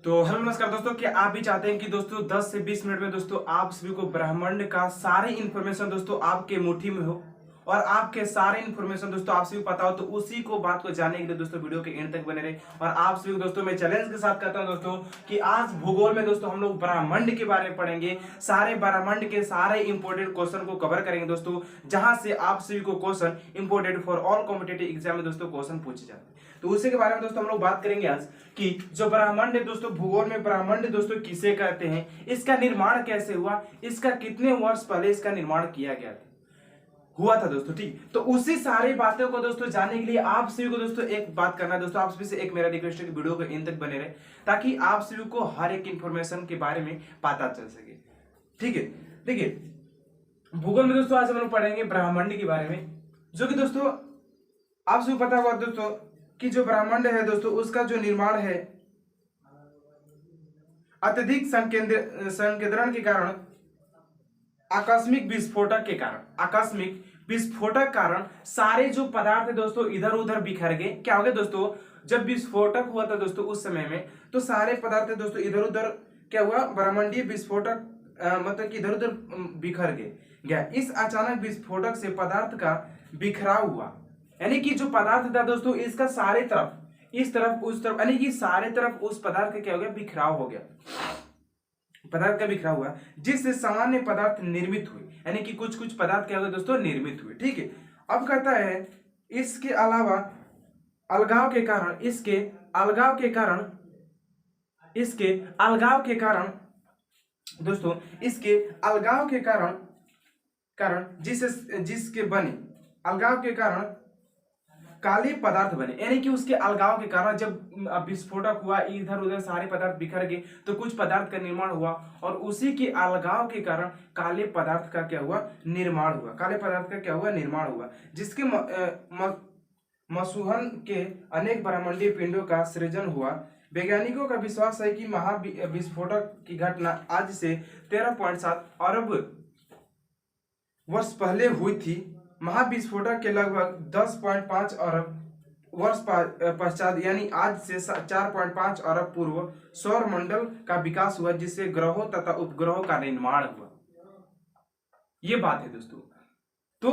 तो हेलो नमस्कार दोस्तों, क्या आप भी चाहते हैं कि दोस्तों 10 से 20 मिनट में दोस्तों आप सभी को ब्रह्मांड का सारे इन्फॉर्मेशन दोस्तों आपके मुट्ठी में हो और आपके सारे इन्फॉर्मेशन दोस्तों आप सभी को पता हो, तो उसी को बात को जानने के लिए दोस्तों वीडियो के एंड तक बने रहे। और आप सभी को दोस्तों मैं चैलेंज के साथ कहता हूं दोस्तों कि आज भूगोल में दोस्तों हम लोग ब्रह्मांड के बारे में पढ़ेंगे, सारे ब्रह्मांड के सारे इंपॉर्टेंट क्वेश्चन को कवर करेंगे दोस्तों, जहां से आप सभी को question important for all competitive exam में दोस्तों क्वेश्चन पूछे जाते हैं। तो उसी के बारे में दोस्तों हम लोग बात करेंगे आज कि जो ब्रह्मांड है दोस्तों, भूगोल में ब्रह्मांड दोस्तों किसे कहते हैं, इसका निर्माण कैसे हुआ, इसका कितने वर्ष पहले इसका निर्माण किया गया हुआ था दोस्तों। ठीक, तो उसी सारी बातों को दोस्तों जानने के लिए आप सभी को दोस्तों एक बात करना है दोस्तों, आप सभी से एक मेरा रिक्वेस्ट है कि वीडियो को इन तक बने रहे ताकि आप सभी को हर एक इंफॉर्मेशन के बारे में पता चल सके। ठीक है, देखिए भूगोल में दोस्तों आज हम लोग पढ़ेंगे ब्रह्मांड के बारे में, जो कि दोस्तों आप सभी पता होगा दोस्तों कि जो ब्रह्मांड है दोस्तों उसका जो निर्माण है अत्यधिक संकेंद्रण के कारण, आकस्मिक विस्फोटक कारण सारे जो पदार्थ है दोस्तों इधर उधर बिखर गए। क्या हो गया दोस्तों, जब विस्फोटक हुआ था दोस्तों उस समय में, तो सारे पदार्थ दोस्तों इधर उधर क्या हुआ, ब्रह्मांडीय विस्फोटक मतलब कि इधर उधर बिखर गया। इस अचानक विस्फोटक से पदार्थ का बिखराव हुआ, यानी कि जो पदार्थ था दोस्तों इसका सारे तरफ, इस तरफ उस तरफ, यानी कि सारे तरफ उस पदार्थ का क्या हो गया, बिखराव हो गया, पदार्थ का बिखराव हुआ, जिससे सामान्य पदार्थ निर्मित हुए, यानी कि कुछ कुछ पदार्थ क्या हो गए दोस्तों, निर्मित हुए। ठीक है, अब कहता है इसके अलावा अलगाव के कारण, इसके अलगाव के कारण दोस्तों, इसके अलगाव के कारण जिसके बने अलगाव के कारण काले पदार्थ बने, यानी कि उसके अलगाव के कारण जब विस्फोटक हुआ, इधर उधर सारे पदार्थ बिखर गए, तो कुछ पदार्थ का निर्माण हुआ और उसी के अलगाव के कारण काले पदार्थ का क्या हुआ, निर्माण हुआ। काले पदार्थ का क्या हुआ, निर्माण हुआ, जिसके मसूहन के अनेक ब्रह्मांडीय पिंडों का सृजन हुआ। वैज्ञानिकों का विश्वास है कि विस्फोटक की घटना आज से 13.7 अरब वर्ष पहले हुई थी। महाविस्फोटक के लगभग 10.5 अरब वर्ष पश्चात, यानी आज से 4.5 अरब पूर्व सौर मंडल का विकास हुआ, जिससे ग्रहों तथा उपग्रहों का निर्माण हुआ। ये बात है दोस्तों, तो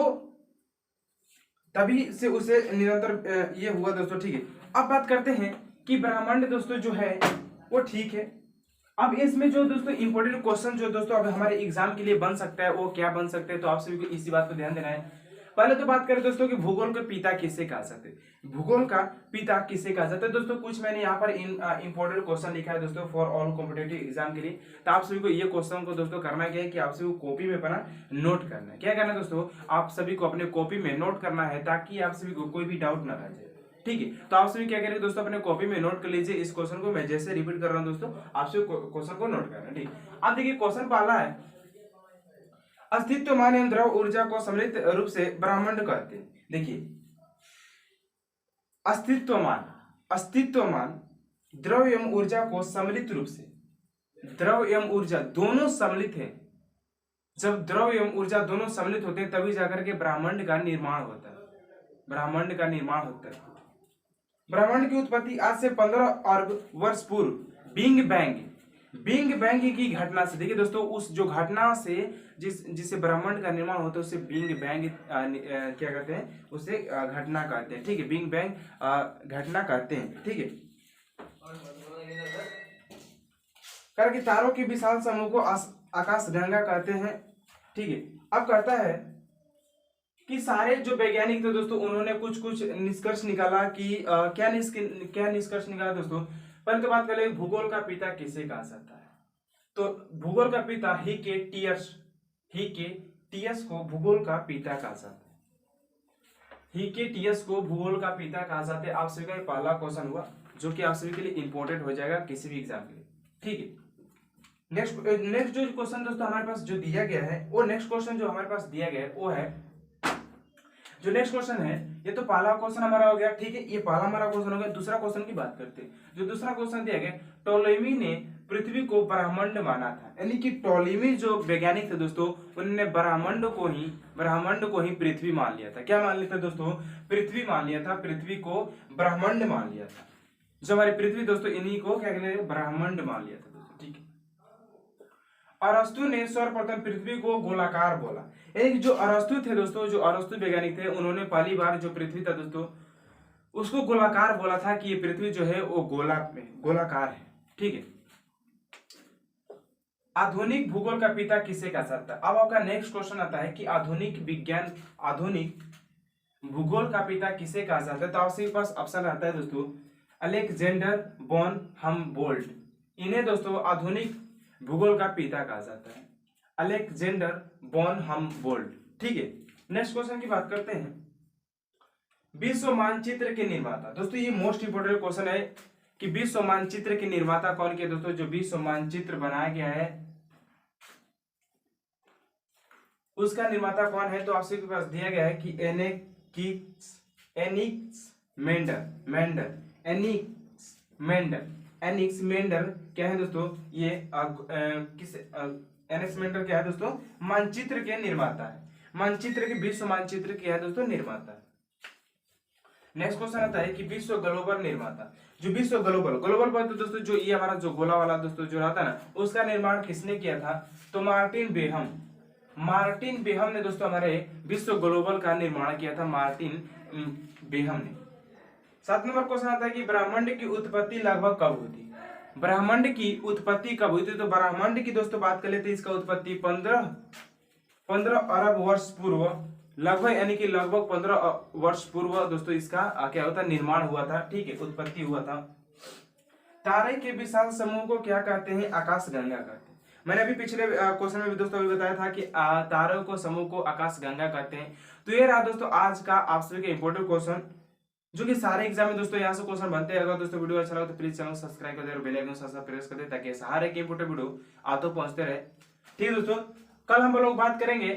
तभी से उसे निरंतर ये हुआ दोस्तों। ठीक है, अब बात करते हैं कि ब्रह्मांड दोस्तों जो है वो ठीक है। अब इसमें जो दोस्तों इंपॉर्टेंट क्वेश्चन जो दोस्तों अब हमारे एग्जाम के लिए बन सकता है, वो क्या बन सकते हैं, तो आप सभी को इसी बात पर ध्यान देना है। पहले तो बात करें दोस्तों कि भूगोल के पिता किसे कहा जाता है, भूगोल का पिता किसे कहा जाता है दोस्तों। कुछ मैंने यहाँ पर इंपॉर्टेंट क्वेश्चन लिखा है दोस्तों फॉर ऑल कॉम्पिटेटिव एग्जाम के लिए, तो आप सभी को ये क्वेश्चन को दोस्तों करना क्या है कि आप सभी को कॉपी में अपना नोट करना है। क्या करना है दोस्तों, आप सभी को अपने कॉपी में नोट करना है ताकि आप सभी को कोई भी डाउट ना रह जाए। ठीक है, तो आप सभी क्या करेंगे दोस्तों, अपने कॉपी में नोट कर लीजिए इस क्वेश्चन को, मैं जैसे रिपीट कर रहा हूँ दोस्तों आप सभी क्वेश्चन को नोट करना है। ठीक, अब देखिए क्वेश्चन पहला है, अस्तित्वमान एवं द्रव ऊर्जा को सम्मिलित रूप से ब्रह्मांड कहते हैं। देखिए अस्तित्वमान द्रव एवं ऊर्जा को सम्मिलित रूप से, द्रव एवं ऊर्जा दोनों सम्मिलित है, जब द्रव एवं ऊर्जा दोनों सम्मिलित होते हैं तभी जाकर के ब्रह्मांड का निर्माण होता है, ब्रह्मांड का निर्माण होता है। ब्रह्मांड की उत्पत्ति आज से 15 अरब वर्ष पूर्व बिग बैंग की घटना से, देखिए दोस्तों उस जो घटना से जिससे ब्रह्मांड का निर्माण होता है उसे बिग बैंग क्या कहते हैं, उसे घटना कहते हैं। ठीक है, बिग बैंग घटना कहते हैं। ठीक है, करके तारों के विशाल समूह को आकाशगंगा कहते हैं। ठीक है, अब कहता है कि सारे जो वैज्ञानिक थे दोस्तों उन्होंने कुछ कुछ निष्कर्ष निकाला कि क्या निष्कर्ष निकाला दोस्तों। पहले तो बात करें भूगोल का पिता किसे कहा जाता है, तो भूगोल का पिता हिकेटियस को भूगोल का पिता कहा जाता है। हिकेटियस को भूगोल का पिता कहा जाता है। आप सभी का पहला क्वेश्चन हुआ जो कि आप सभी के लिए इंपॉर्टेंट हो जाएगा किसी भी एग्जाम के लिए। ठीक है, नेक्स्ट जो क्वेश्चन दोस्तों हमारे पास जो दिया गया है, वो नेक्स्ट क्वेश्चन जो हमारे पास दिया गया है वो है, जो नेक्स्ट क्वेश्चन है, ये तो पहला क्वेश्चन हमारा हो गया। ठीक है, ये पहला हमारा क्वेश्चन हो गया। दूसरा क्वेश्चन की बात करते हैं, जो दूसरा क्वेश्चन दिया गया, टोलेमी ने पृथ्वी को ब्रह्मांड माना था, यानी कि टोलेमी जो वैज्ञानिक थे दोस्तों उन्होंने ब्रह्मांड को ही पृथ्वी मान लिया था। क्या मान लिया था दोस्तों, पृथ्वी मान लिया था, पृथ्वी को ब्रह्मांड मान लिया था। जो हमारी पृथ्वी दोस्तों, इन्हीं को क्या कहते हैं, ब्रह्मांड मान लिया था दोस्तों, ठीक है। अरस्तु ने सर्वप्रथम पृथ्वी को गोलाकार बोला। एक जो अरस्तु थे दोस्तों, जो अरस्तु वैज्ञानिक थे, उन्होंने पहली बार जो पृथ्वी था दोस्तों उसको गोलाकार बोला था कि ये पृथ्वी जो है वो गोलाकार है, ठीक है। आधुनिक भूगोल का पिता किसे कहा जाता है? अब आपका नेक्स्ट क्वेश्चन आता है कि आधुनिक भूगोल का पिता किसे कहा जाता है? तो आपके पास ऑप्शन आता है दोस्तों, अलेक्जेंडर वॉन हम्बोल्ट। इन्हें दोस्तों आधुनिक भूगोल का पिता कहा जाता है, अलेक्जेंडर वॉन हम्बोल्ट, ठीक है। नेक्स्ट क्वेश्चन की बात करते हैं, विश्व मानचित्र के निर्माता। दोस्तों ये मोस्ट इंपोर्टेंट क्वेश्चन है कि विश्व मानचित्र के निर्माता कौन के दोस्तों? जो विश्व मानचित्र बनाया गया है उसका निर्माता कौन है? तो आपके पास दिया गया है कि एनिक्स मेंडल क्या है दोस्तों? ये एनिक्स मेंडल क्या है दोस्तों? मानचित्र के निर्माता है, मानचित्र के विश्व मानचित्र क्या है दोस्तों? निर्माता है। नेक्स्ट क्वेश्चन आता है कि विश्व ग्लोबल निर्माता। जो विश्व ग्लोबल पर तो दोस्तों जो ये हमारा जो गोला वाला दोस्तों जो रहता है ना, उसका निर्माण किसने किया था? तो मार्टिन बेहम ने दोस्तों हमारे विश्व ग्लोबल का निर्माण किया था, मार्टिन बेहम ने। 7 नंबर क्वेश्चन आता है कि ब्रह्मांड की उत्पत्ति लगभग कब हुई थी? ब्रह्मांड की उत्पत्ति कब हुई थी? तो ब्रह्मांड की दोस्तों बात कर लेते हैं, इसका उत्पत्ति 15 अरब वर्ष पूर्व लगभग, यानी कि लगभग 15 वर्ष पूर्व दोस्तों इसका क्या होता है? निर्माण हुआ था, ठीक है, उत्पत्ति हुआ था। तारे के विशाल समूह को क्या कहते हैं? आकाशगंगा कहते हैं। मैंने अभी पिछले क्वेश्चन में भी दोस्तों अभी बताया था कि तारों को समूह को आकाशगंगा कहते हैं। तो ये रहा दोस्तों आज का आप सभी का इंपोर्टेंट क्वेश्चन, जो कि सारे एग्जाम में दोस्तों यहाँ से क्वेश्चन बनते हैं। अगर दोस्तों वीडियो अच्छा लगा तो प्लीज चैनल सब्सक्राइब कर दे और बेल आइकन साथ प्रेस कर दे, ताकि हर एक इंपोर्टेंट वीडियो आप तक पहुंचते रहे, ठीक है दोस्तों। कल हम लोग बात करेंगे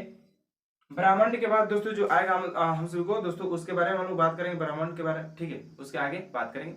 ब्रह्मांड के बाद दोस्तों जो आएगा हम सभी को दोस्तों, उसके बारे में हम लोग बात करेंगे, ब्रह्मांड के बारे में, ठीक है, उसके आगे बात करेंगे।